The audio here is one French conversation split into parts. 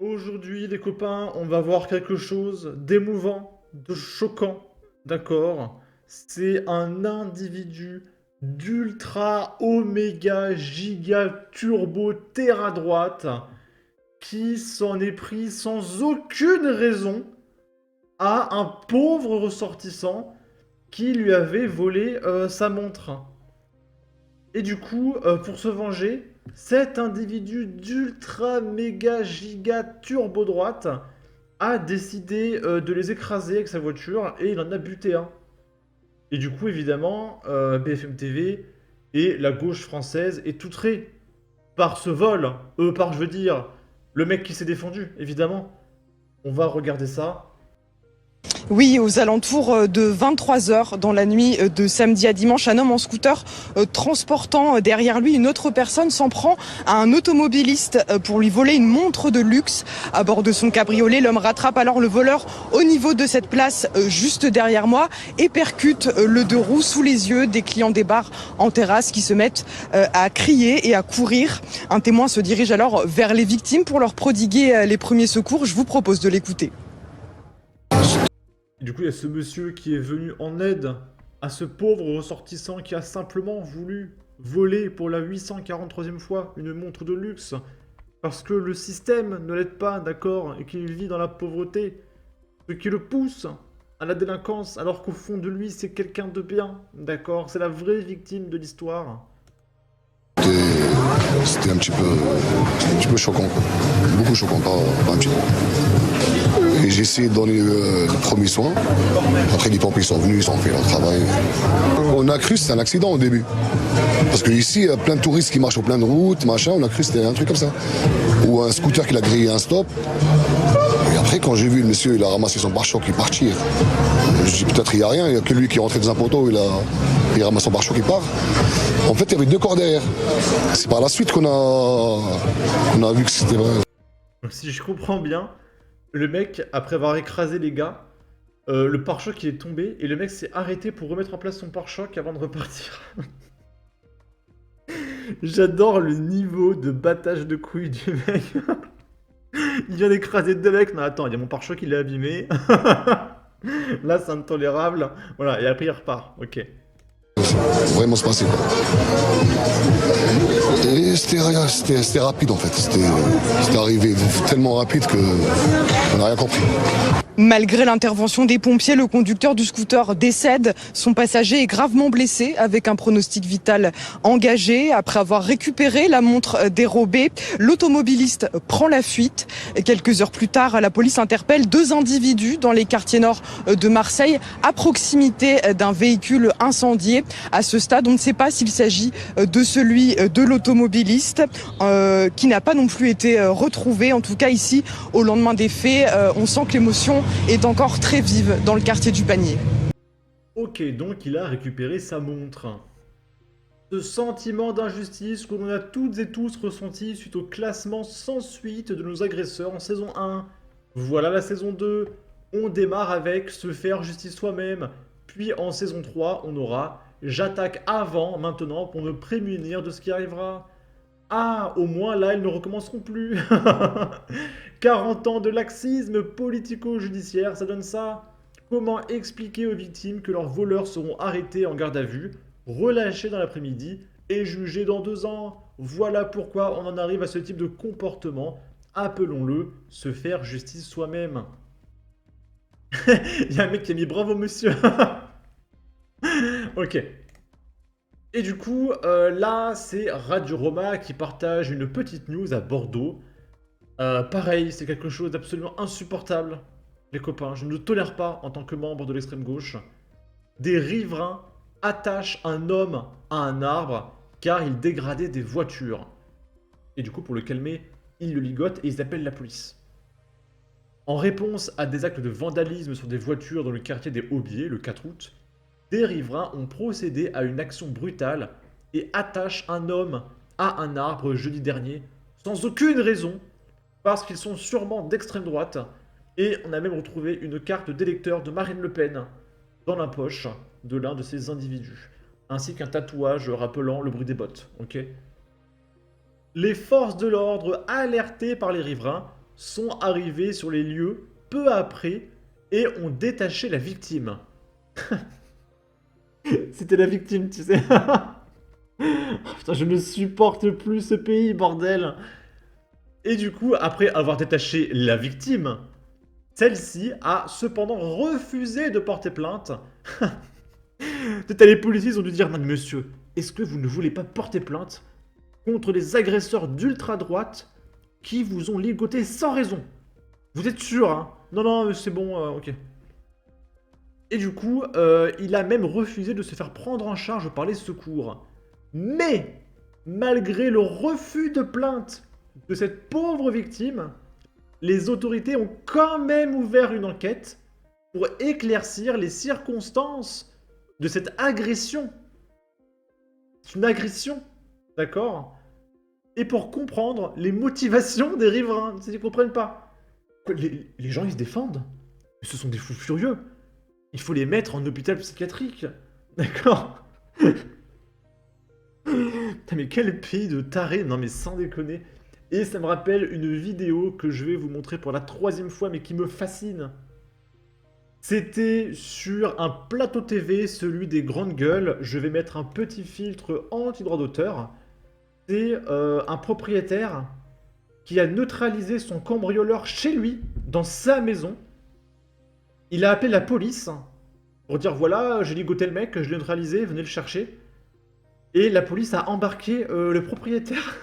Aujourd'hui, les copains, on va voir quelque chose d'émouvant, de choquant, d'accord? C'est un individu d'ultra oméga giga turbo terre à droite qui s'en est pris sans aucune raison à un pauvre ressortissant qui lui avait volé sa montre. Et du coup, pour se venger, cet individu d'ultra méga giga turbo droite a décidé de les écraser avec sa voiture et il en a buté un. Et du coup, évidemment, BFM TV et la gauche française est outrée par ce vol. Je veux dire, le mec qui s'est défendu, évidemment. On va regarder ça. Oui, aux alentours de 23 heures dans la nuit de samedi à dimanche, un homme en scooter transportant derrière lui une autre personne s'en prend à un automobiliste pour lui voler une montre de luxe à bord de son cabriolet. L'homme rattrape alors le voleur au niveau de cette place juste derrière moi et percute le deux roues sous les yeux des clients des bars en terrasse qui se mettent à crier et à courir. Un témoin se dirige alors vers les victimes pour leur prodiguer les premiers secours. Je vous propose de l'écouter. Et du coup, il y a ce monsieur qui est venu en aide à ce pauvre ressortissant qui a simplement voulu voler pour la 843e fois une montre de luxe parce que le système ne l'aide pas, d'accord, et qu'il vit dans la pauvreté, ce qui le pousse à la délinquance, alors qu'au fond de lui, c'est quelqu'un de bien, d'accord, c'est la vraie victime de l'histoire. C'était un petit peu choquant, quoi. Beaucoup choquant, pas un petit peu. Et j'ai essayé de donner les premiers soins. Après, les pompiers sont venus, ils ont fait leur travail. On a cru que c'était un accident au début. Parce qu'ici, il y a plein de touristes qui marchent au plein de route, machin. On a cru que c'était un truc comme ça. Ou un scooter qui l'a grillé un stop. Et après, quand j'ai vu le monsieur, il a ramassé son pare-choc et partir. Je dis peut-être il n'y a rien, il n'y a que lui qui est rentré dans un poteau, il ramasse son pare-choc et part. En fait, il y avait deux corps derrière. C'est par la suite qu'on a vu que c'était vrai. Donc si je comprends bien, le mec, après avoir écrasé les gars, le pare-choc il est tombé et le mec s'est arrêté pour remettre en place son pare-choc avant de repartir. J'adore le niveau de battage de couilles du mec. Il vient d'écraser deux mecs. Non, attends, il y a mon pare-choc, il est abîmé. Là, c'est intolérable. Voilà, et après, il repart. Ok. Vraiment se passer, quoi. Et c'était rapide en fait. C'était arrivé tellement rapide qu'on n'a rien compris. Malgré l'intervention des pompiers, le conducteur du scooter décède. Son passager est gravement blessé avec un pronostic vital engagé. Après avoir récupéré la montre dérobée, l'automobiliste prend la fuite. Quelques heures plus tard, la police interpelle deux individus dans les quartiers nord de Marseille à proximité d'un véhicule incendié. À ce stade, on ne sait pas s'il s'agit de celui de l'automobiliste qui n'a pas non plus été retrouvé. En tout cas, ici, au lendemain des faits, on sent que l'émotion est encore très vive dans le quartier du Panier. Ok, donc il a récupéré sa montre. Ce sentiment d'injustice que l'on a toutes et tous ressenti suite au classement sans suite de nos agresseurs en saison 1. Voilà la saison 2. On démarre avec se faire justice soi-même. Puis en saison 3, on aura j'attaque avant, maintenant, pour me prémunir de ce qui arrivera. Ah, au moins là, ils ne recommenceront plus. 40 ans de laxisme politico-judiciaire, ça donne ça. Comment expliquer aux victimes que leurs voleurs seront arrêtés en garde à vue, relâchés dans l'après-midi et jugés dans 2 ans? Voilà pourquoi on en arrive à ce type de comportement. Appelons-le se faire justice soi-même. Il y a un mec qui a mis bravo monsieur. Ok. Et du coup, là, c'est Radio Roma qui partage une petite news à Bordeaux. Pareil, c'est quelque chose d'absolument insupportable, les copains. Je ne le tolère pas en tant que membre de l'extrême gauche. Des riverains attachent un homme à un arbre car il dégradait des voitures. Et du coup, pour le calmer, ils le ligotent et ils appellent la police. En réponse à des actes de vandalisme sur des voitures dans le quartier des Aubiers, le 4 août, des riverains ont procédé à une action brutale et attachent un homme à un arbre jeudi dernier, sans aucune raison, parce qu'ils sont sûrement d'extrême droite, et on a même retrouvé une carte d'électeur de Marine Le Pen dans la poche de l'un de ces individus, ainsi qu'un tatouage rappelant le bruit des bottes, ok? Les forces de l'ordre, alertées par les riverains, sont arrivés sur les lieux peu après et ont détaché la victime. C'était la victime, tu sais. Putain, je ne supporte plus ce pays, bordel. Et du coup, après avoir détaché la victime, celle-ci a cependant refusé de porter plainte. Peut-être les policiers ont dû dire, non mais monsieur, est-ce que vous ne voulez pas porter plainte contre les agresseurs d'ultra-droite qui vous ont ligoté sans raison? Vous êtes sûr, hein? Non, non, c'est bon, ok. Et du coup, il a même refusé de se faire prendre en charge par les secours. Mais, malgré le refus de plainte de cette pauvre victime, les autorités ont quand même ouvert une enquête pour éclaircir les circonstances de cette agression. C'est une agression, d'accord? Et pour comprendre les motivations des riverains, ils ne comprennent pas. Les gens, ils se défendent. Mais ce sont des fous furieux. Il faut les mettre en hôpital psychiatrique. D'accord? Putain, mais quel pays de tarés. Non mais sans déconner. Et ça me rappelle une vidéo que je vais vous montrer pour la 3e fois, mais qui me fascine. C'était sur un plateau TV, celui des grandes gueules. Je vais mettre un petit filtre anti-droit d'auteur. C'est un propriétaire qui a neutralisé son cambrioleur chez lui, dans sa maison. Il a appelé la police pour dire voilà, j'ai ligoté le mec, je l'ai neutralisé, venez le chercher. Et la police a embarqué le propriétaire.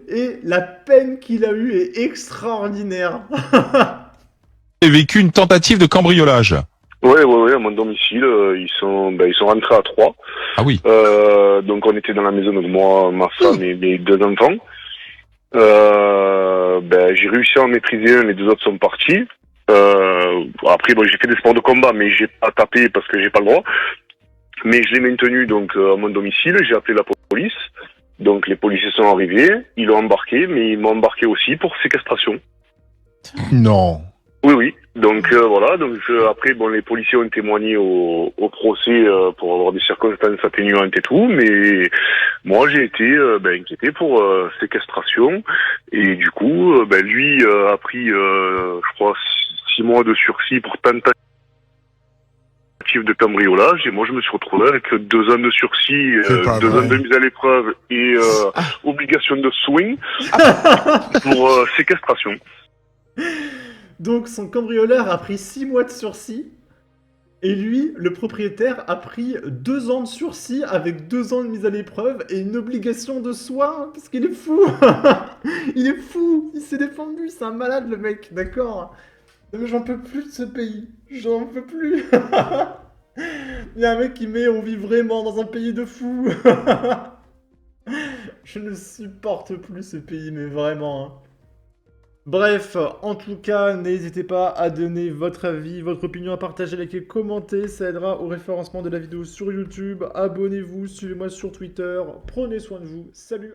Et la peine qu'il a eue est extraordinaire. J'ai vécu une tentative de cambriolage. Ouais, à mon domicile, ils sont rentrés à 3. Ah oui. Donc on était dans la maison, donc moi, ma femme et mes 2 enfants. J'ai réussi à en maîtriser un, les 2 autres sont partis. Après, bon, j'ai fait des sports de combat, mais j'ai pas tapé parce que j'ai pas le droit. Mais je l'ai maintenu donc à mon domicile, j'ai appelé la police. Donc les policiers sont arrivés, ils l'ont embarqué, mais ils m'ont embarqué aussi pour séquestration. Non. Oui. Donc voilà. Donc après, bon, les policiers ont témoigné au procès pour avoir des circonstances atténuantes et tout, mais moi j'ai été inquiété pour séquestration et du coup, lui a pris, je crois, 6 mois de sursis pour tentative de cambriolage et moi je me suis retrouvé avec 2 ans de sursis, 2 ans de mise à l'épreuve et obligation de swing pour séquestration. Donc son cambrioleur a pris 6 mois de sursis. Et lui, le propriétaire, a pris 2 ans de sursis avec 2 ans de mise à l'épreuve et une obligation de soins, parce qu'il est fou. Il est fou, il s'est défendu, c'est un malade le mec, d'accord? Non mais j'en peux plus de ce pays, j'en peux plus. Il y a un mec qui met on vit vraiment dans un pays de fous. Je ne supporte plus ce pays, mais vraiment. Hein. Bref, en tout cas, n'hésitez pas à donner votre avis, votre opinion, à partager, liker, commenter, ça aidera au référencement de la vidéo sur YouTube. Abonnez-vous, suivez-moi sur Twitter, prenez soin de vous, salut!